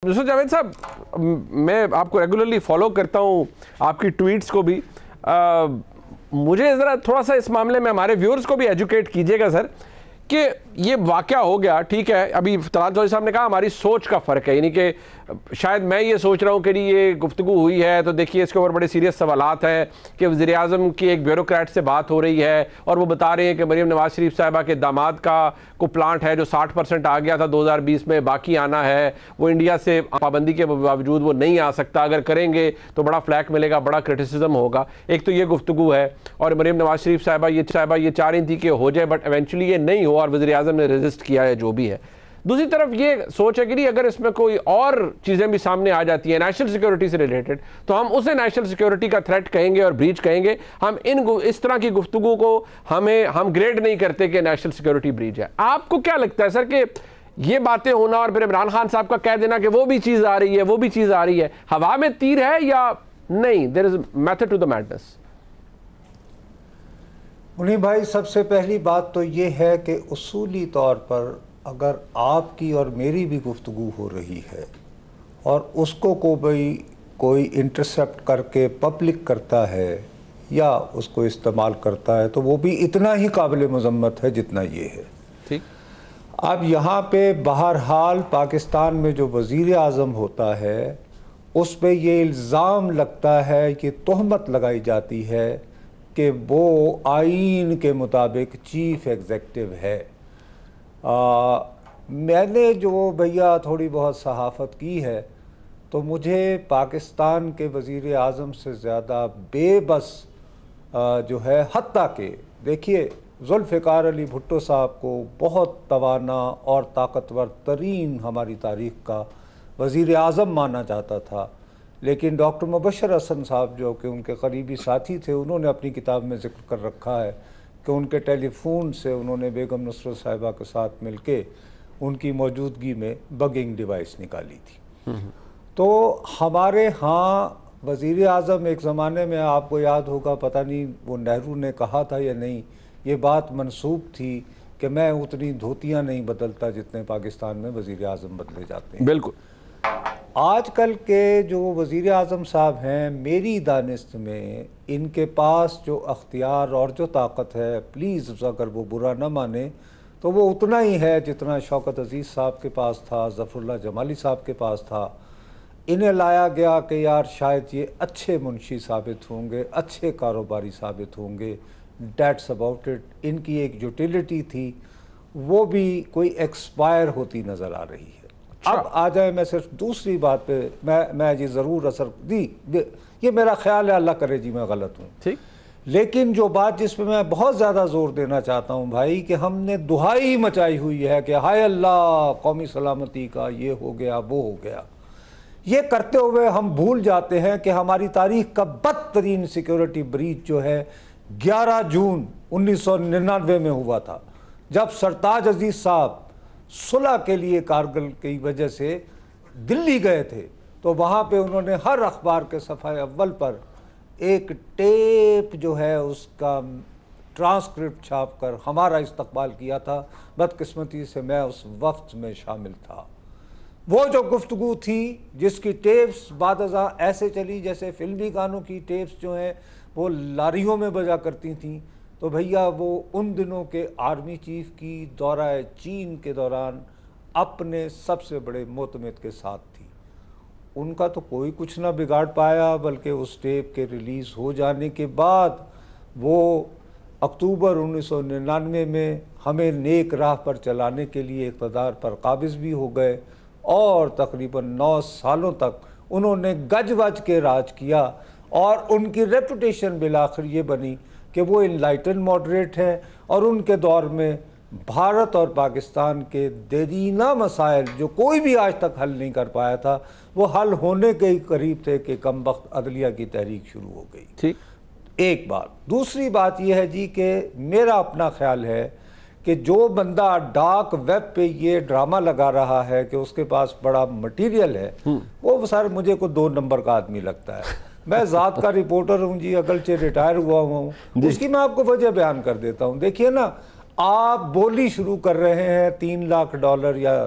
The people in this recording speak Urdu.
یوسف جاوید صاحب، میں آپ کو ریگولرلی فالو کرتا ہوں، آپ کی ٹویٹس کو بھی. مجھے ذرا تھوڑا سا اس معاملے میں ہمارے ویورز کو بھی ایجوکیٹ کیجیے گا سر، کہ یہ واقعہ ہو گیا، ٹھیک ہے، ابھی طلال چودھری صاحب نے کہا ہماری سوچ کا فرق ہے، یعنی کہ شاید میں یہ سوچ رہا ہوں کہ یہ گفتگو ہوئی ہے تو دیکھیے اس کے اوپر بڑے سیریس سوالات ہیں کہ وزیر اعظم کی ایک بیوروکریٹ سے بات ہو رہی ہے اور وہ بتا رہے ہیں کہ مریم نواز شریف صاحبہ کے داماد کا کو پلانٹ ہے جو 60% آ گیا تھا 2020 میں، باقی آنا ہے، وہ انڈیا سے پابندی کے باوجود وہ نہیں آ سکتا، اگر کریں گے تو بڑا فلیک ملے گا، بڑا کرٹیسزم ہوگا. ایک تو یہ گفتگو ہے، اور مریم نواز شریف صاحبہ یہ چاہ رہی تھی کہ ہو جائے، بٹ ایونچولی یہ نہیں ہو اور وزیر اعظم نے ریزسٹ کیا ہے جو بھی ہے. دوسری طرف یہ سوچ ہے کہ اگر اس میں کوئی اور چیزیں بھی سامنے آ جاتی ہیں نیشنل سیکیورٹی سے ریلیٹڈ، تو ہم اسے نیشنل سیکیورٹی کا تھریٹ کہیں گے اور بریچ کہیں گے. ہم اس طرح کی گفتگو کو ہم گریڈ نہیں کرتے کہ نیشنل سیکیورٹی بریچ ہے. آپ کو کیا لگتا ہے سر کہ یہ باتیں ہونا اور پھر عمران خان صاحب کا کہہ دینا کہ وہ بھی چیز آ رہی ہے، وہ بھی چیز آ رہی ہے، ہوا میں تیر ہے یا نہیں؟ There is method to the madness. Munni بھائی، سب سے پہلی بات تو یہ ہے کہ اصولی طور پر اگر آپ کی اور میری بھی گفتگو ہو رہی ہے اور اس کو کوئی انٹرسپٹ کر کے پبلک کرتا ہے یا اس کو استعمال کرتا ہے تو وہ بھی اتنا ہی قابل مذمت ہے جتنا یہ ہے. ٹھیک. اب یہاں پہ بہرحال پاکستان میں جو وزیر اعظم ہوتا ہے اس پہ یہ الزام لگتا ہے کہ تہمت لگائی جاتی ہے کہ وہ آئین کے مطابق چیف ایگزیکٹو ہے. میں نے جو بھیا تھوڑی بہت صحافت کی ہے تو مجھے پاکستان کے وزیر اعظم سے زیادہ بے بس جو ہے، حتیٰ کہ دیکھیے ذوالفقار علی بھٹو صاحب کو بہت توانا اور طاقتور ترین ہماری تاریخ کا وزیر اعظم مانا جاتا تھا، لیکن ڈاکٹر مبشر حسن صاحب جو کہ ان کے قریبی ساتھی تھے، انہوں نے اپنی کتاب میں ذکر کر رکھا ہے کہ ان کے ٹیلی فون سے انہوں نے بیگم نصرت صاحبہ کے ساتھ مل کے ان کی موجودگی میں بگنگ ڈیوائس نکالی تھی. تو ہمارے ہاں وزیر اعظم ایک زمانے میں، آپ کو یاد ہوگا، پتہ نہیں وہ نہرو نے کہا تھا یا نہیں، یہ بات منسوب تھی کہ میں اتنی دھوتیاں نہیں بدلتا جتنے پاکستان میں وزیر اعظم بدلے جاتے ہیں. بالکل. آج کل کے جو وزیر اعظم صاحب ہیں، میری دانست میں ان کے پاس جو اختیار اور جو طاقت ہے، پلیز اگر وہ برا نہ مانے، تو وہ اتنا ہی ہے جتنا شوکت عزیز صاحب کے پاس تھا، ظفر اللہ جمالی صاحب کے پاس تھا. انہیں لایا گیا کہ یار شاید یہ اچھے منشی ثابت ہوں گے، اچھے کاروباری ثابت ہوں گے، دیٹس اباؤٹ اٹ. ان کی ایک یوٹیلیٹی تھی، وہ بھی کوئی ایکسپائر ہوتی نظر آ رہی ہے. اب آ جائیں، میں صرف دوسری بات پہ میں یہ ضرور اثر دی، یہ میرا خیال ہے، اللہ کرے جی میں غلط ہوں. ٹھیک. لیکن جو بات جس پہ میں بہت زیادہ زور دینا چاہتا ہوں بھائی، کہ ہم نے دہائی مچائی ہوئی ہے کہ ہائے اللہ قومی سلامتی کا یہ ہو گیا وہ ہو گیا. یہ کرتے ہوئے ہم بھول جاتے ہیں کہ ہماری تاریخ کا بدترین سیکیورٹی بریچ جو ہے 11 جون 1999 میں ہوا تھا، جب سرتاج عزیز صاحب صلح کے لیے کارگل کی وجہ سے دلی گئے تھے. تو وہاں پہ انہوں نے ہر اخبار کے صفحہ اول پر ایک ٹیپ جو ہے اس کا ٹرانسکرپٹ چھاپ کر ہمارا استقبال کیا تھا. بدقسمتی سے میں اس وقت میں شامل تھا. وہ جو گفتگو تھی جس کی ٹیپس بعد ازاں ایسے چلی جیسے فلمی گانوں کی ٹیپس جو ہیں وہ لاریوں میں بجا کرتی تھیں، تو بھیا وہ ان دنوں کے آرمی چیف کی دورہ چین کے دوران اپنے سب سے بڑے معتمد کے ساتھ تھی. ان کا تو کوئی کچھ نہ بگاڑ پایا، بلکہ اس ٹیپ کے ریلیز ہو جانے کے بعد وہ اکتوبر 1999 میں ہمیں نیک راہ پر چلانے کے لیے اقتدار پر قابض بھی ہو گئے، اور تقریباً 9 سالوں تک انہوں نے گج وج کے راج کیا. اور ان کی ریپوٹیشن بالآخر یہ بنی کہ وہ انلائٹن ماڈریٹ ہیں، اور ان کے دور میں بھارت اور پاکستان کے دیرینہ مسائل جو کوئی بھی آج تک حل نہیں کر پایا تھا، وہ حل ہونے کے ہی قریب تھے کہ کم وقت عدلیہ کی تحریک شروع ہو گئی. ٹھیک. ایک بات. دوسری بات یہ ہے جی کہ میرا اپنا خیال ہے کہ جو بندہ ڈارک ویب پہ یہ ڈرامہ لگا رہا ہے کہ اس کے پاس بڑا مٹیریل ہے، وہ سر مجھے کو 2 نمبر کا آدمی لگتا ہے. میں ذات کا رپورٹر ہوں جی، اگرچہ ریٹائر ہوا ہوں. اس کی میں آپ کو وجہ بیان کر دیتا ہوں. دیکھیے نا، آپ بولی شروع کر رہے ہیں $3 لاکھ یا